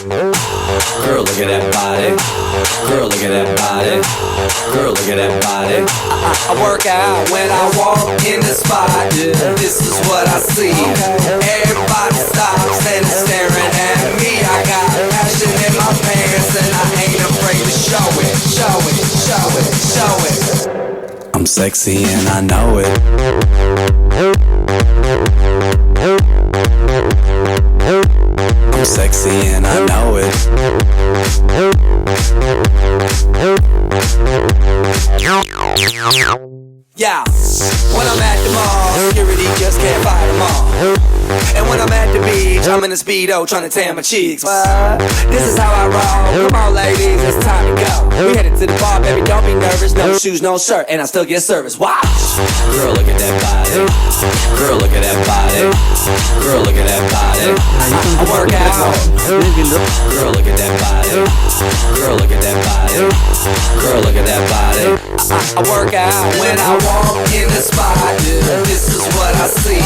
Girl, look at that body. Girl, look at that body. Girl, look at that body. I work out when I walk in the spot. This is what I see. Everybody stops and is staring at me. I got passion in my pants and I ain't afraid to show it. Show it, show it, show it. I'm sexy and I know it. I'm sexy and I know it. Yeah, when I'm at the mall, security just can't fight them all. And when I'm at the beach, I'm in a Speedo trying to tan my cheeks. What? This is how I roll. Come on ladies, it's time to go. We headed to the bar, baby, don't be nervous. No shoes, no shirt, and I still get service. Watch. Girl, look at that body. Girl, look at that body. Girl, look at that body. I work out. Girl, look at that body. Girl, look at that body. Girl, look at that body. I work out when I walk in the spot. This is what I see.